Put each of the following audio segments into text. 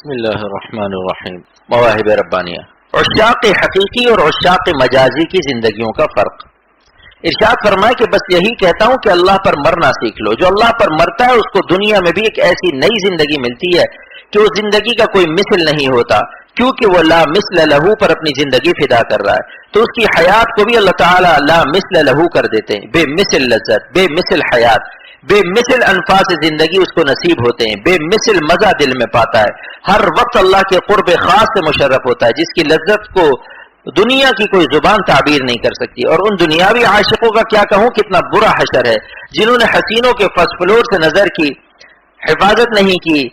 بسم اللہ الرحمن الرحیم. مواہب ربانیہ. عشاق حقیقی اور عشاق مجازی کی زندگیوں کا فرق. ارشاد فرمائے کہ بس یہی کہتا ہوں کہ اللہ پر مرنا سیکھ لو. جو اللہ پر مرتا ہے اس کو دنیا میں بھی ایک ایسی نئی زندگی ملتی ہے کہ اس زندگی کا کوئی مثل نہیں ہوتا، کیونکہ وہ لا مثل لہو پر اپنی زندگی فدا کر رہا ہے. تو اس کی حیات کو بھی اللہ تعالیٰ لا مثل لہو کر دیتے ہیں. بے مثل لذت، بے مثل حیات، بے مثل انفاس زندگی اس کو نصیب ہوتے ہیں، بے مثل مزہ دل میں پاتا ہے، ہر وقت اللہ کے قرب خاص سے مشرف ہوتا ہے، جس کی لذت کو دنیا کی کوئی زبان تعبیر نہیں کر سکتی. اور ان دنیاوی عاشقوں کا کیا کہوں، کتنا برا حشر ہے جنہوں نے حسینوں کے فرسٹ فلور سے نظر کی، حفاظت نہیں کی،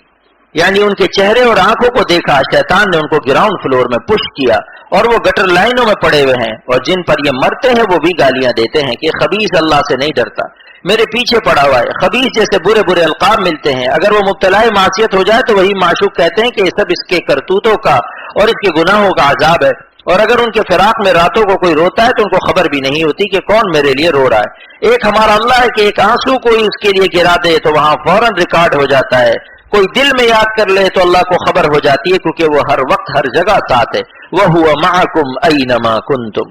یعنی ان کے چہرے اور آنکھوں کو دیکھا، شیطان نے ان کو گراؤنڈ فلور میں پش کیا اور وہ گٹر لائنوں میں پڑے ہوئے ہیں. اور جن پر یہ مرتے ہیں وہ بھی گالیاں دیتے ہیں کہ خبیث اللہ سے نہیں ڈرتا، میرے پیچھے پڑا ہوا ہے. خبیث جیسے برے برے القاب ملتے ہیں. اگر وہ مبتلا معصیت ہو جائے تو وہی معشوق کہتے ہیں کہ یہ سب اس کے کرتوتوں کا اور اس کے گناہوں کا عذاب ہے. اور اگر ان کے فراق میں راتوں کو کوئی روتا ہے تو ان کو خبر بھی نہیں ہوتی کہ کون میرے لیے رو رہا ہے. ایک ہمارا اللہ ہے کہ ایک آنسو کوئی اس کے لیے گرا دے تو وہاں فوراً ریکارڈ ہو جاتا ہے. کوئی دل میں یاد کر لے تو اللہ کو خبر ہو جاتی ہے، کیونکہ وہ ہر وقت ہر جگہ ساتھ ہے. وَهُوَ مَعَكُمْ أَيْنَمَا كُنْتُمْ.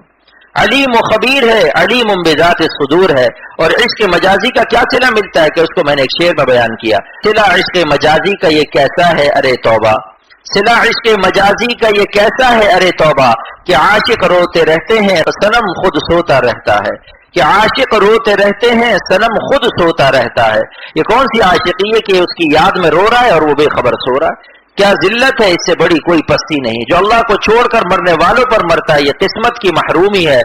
علیم و خبیر ہے، علیم بذات الصدور ہے. اور عشق مجازی کا کیا صلہ ملتا ہے کہ اس کو میں نے ایک شعر میں بیان کیا. صلہ عشق مجازی کا یہ کیسا ہے ارے توبہ، صلہ عشق مجازی کا یہ کیسا ہے ارے توبہ، کہ عاشق روتے رہتے ہیں صنم خود سوتا رہتا ہے. کہ عاشق روتے رہتے ہیں صنم خود سوتا رہتا ہے. یہ کون سی عاشقی ہے کہ اس کی یاد میں رو رہا ہے اور وہ بے خبر سو رہا ہے. کیا ذلت ہے، اس سے بڑی کوئی پستی نہیں. جو اللہ کو چھوڑ کر مرنے والوں پر مرتا ہے یہ قسمت کی محرومی ہے.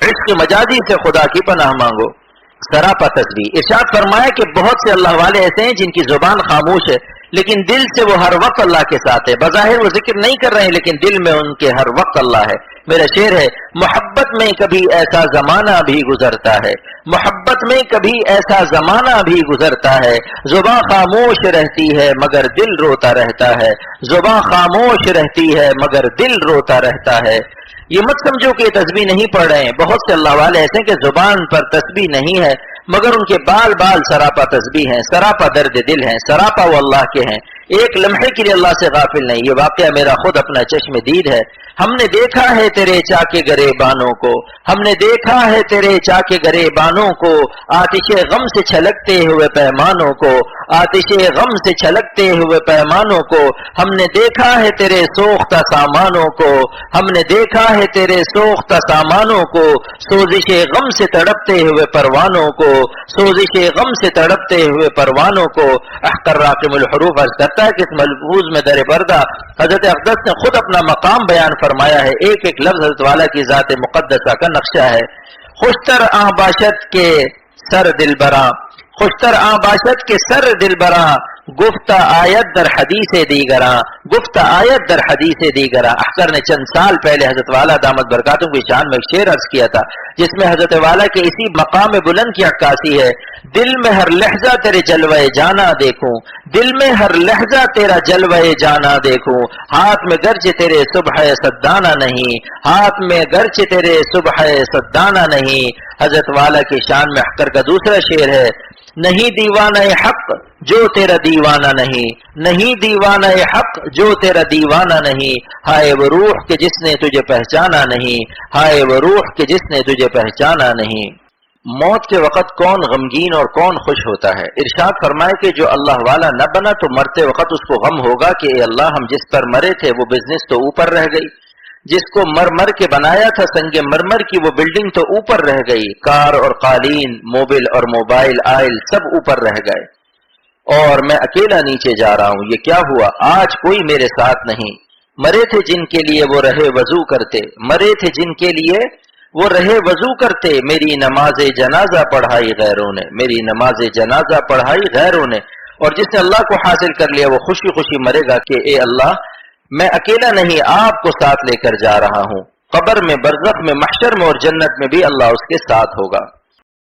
عشق مجازی سے خدا کی پناہ مانگو. سراپا تصویر. ارشاد فرمایا کہ بہت سے اللہ والے ایسے ہیں جن کی زبان خاموش ہے لیکن دل سے وہ ہر وقت اللہ کے ساتھ ہے. بظاہر وہ ذکر نہیں کر رہے ہیں لیکن دل میں ان کے ہر وقت اللہ ہے. میرا شعر ہے، محبت میں کبھی ایسا زمانہ بھی گزرتا ہے، محبت میں کبھی ایسا زمانہ بھی گزرتا ہے، زباں خاموش رہتی ہے مگر دل روتا رہتا ہے، زباں خاموش رہتی ہے مگر دل روتا رہتا ہے. یہ مت سمجھو کہ یہ تسبیح نہیں پڑھ رہے ہیں. بہت سے اللہ والے ایسے ہیں کہ زبان پر تسبیح نہیں ہے مگر ان کے بال بال سراپا تسبیح ہیں، سراپا درد دل ہیں، سراپا وہ اللہ کے ہیں، ایک لمحے کے لیے اللہ سے غافل نہیں. یہ واقعہ میرا خود اپنا چشم دید ہے. ہم نے دیکھا ہے تیرے چاکے گریبانوں کو، ہم نے دیکھا ہے تیرے چاکے گریبانوں کو، آتش غم سے چھلکتے ہوئے پیمانوں کو، آتش غم سے چھلکتے ہوئے پیمانوں کو. ہم نے دیکھا ہے تیرے سوختہ سامانوں کو، ہم نے دیکھا ہے تیرے سوختہ سامانوں کو، سوزش غم سے تڑپتے ہوئے پروانوں کو، سوزش غم سے تڑپتے ہوئے پروانوں کو. احقر راقم الحروف عرض کرتا ہے کہ اس ملفوظ میں در پردہ حضرت اقدس نے خود اپنا مقام بیان فرمایا ہے. ایک ایک لفظ حضرت والا کی ذات مقدسہ کا نقشہ ہے. خوشتر آں باشد کے سر دل براں، خوشتر آں باشد کے سر دل براں، گفتہ آیت در حدیث دیگراں، گفتہ آیت در حدیث دیگراں. احقر نے چند سال پہلے حضرت والا دامت برکاتوں کی شان میں ایک شعر عرض کیا تھا جس میں حضرت والا کے اسی مقام بلند کی عکاسی ہے. دل میں ہر لہجہ تیرے جلوے جانا دیکھوں، دل میں ہر لہجہ تیرا جلوے جانا دیکھوں، ہاتھ میں گرچہ تیرے صبح صدانہ نہیں، ہاتھ میں گرچہ تیرے صبح صدانہ نہیں. حضرت والا کی شان میں احقر کا دوسرا شعر ہے، نہیں دیوانہ حق جو تیرا دیوانہ نہیں، نہیں دیوانہ حق جو تیرا دیوانہ نہیں، ہائے وہ روح کہ جس نے تجھے پہچانا نہیں، ہائے وہ روح کہ جس نے تجھے پہچانا نہیں. موت کے وقت کون غمگین اور کون خوش ہوتا ہے؟ ارشاد فرمائے کہ جو اللہ والا نہ بنا تو مرتے وقت اس کو غم ہوگا کہ اے اللہ ہم جس پر مرے تھے وہ بزنس تو اوپر رہ گئی، جس کو مر کے بنایا تھا سنگ مرمر کی وہ بلڈنگ تو اوپر رہ گئی، کار اور قالین، موبل اور موبائل آئل سب اوپر رہ گئے اور میں اکیلا نیچے جا رہا ہوں. یہ کیا ہوا؟ آج کوئی میرے ساتھ نہیں. مرے تھے جن کے لیے وہ رہے وضو کرتے، مرے تھے جن کے لیے وہ رہے وضو کرتے، میری نماز جنازہ پڑھائی غیروں نے، میری نماز جنازہ پڑھائی غیروں نے. اور جس نے اللہ کو حاصل کر لیا وہ خوشی خوشی مرے گا کہ اے اللہ میں اکیلا نہیں، آپ کو ساتھ لے کر جا رہا ہوں. قبر میں، برزخ میں، محشر میں اور جنت میں بھی اللہ اس کے ساتھ ہوگا.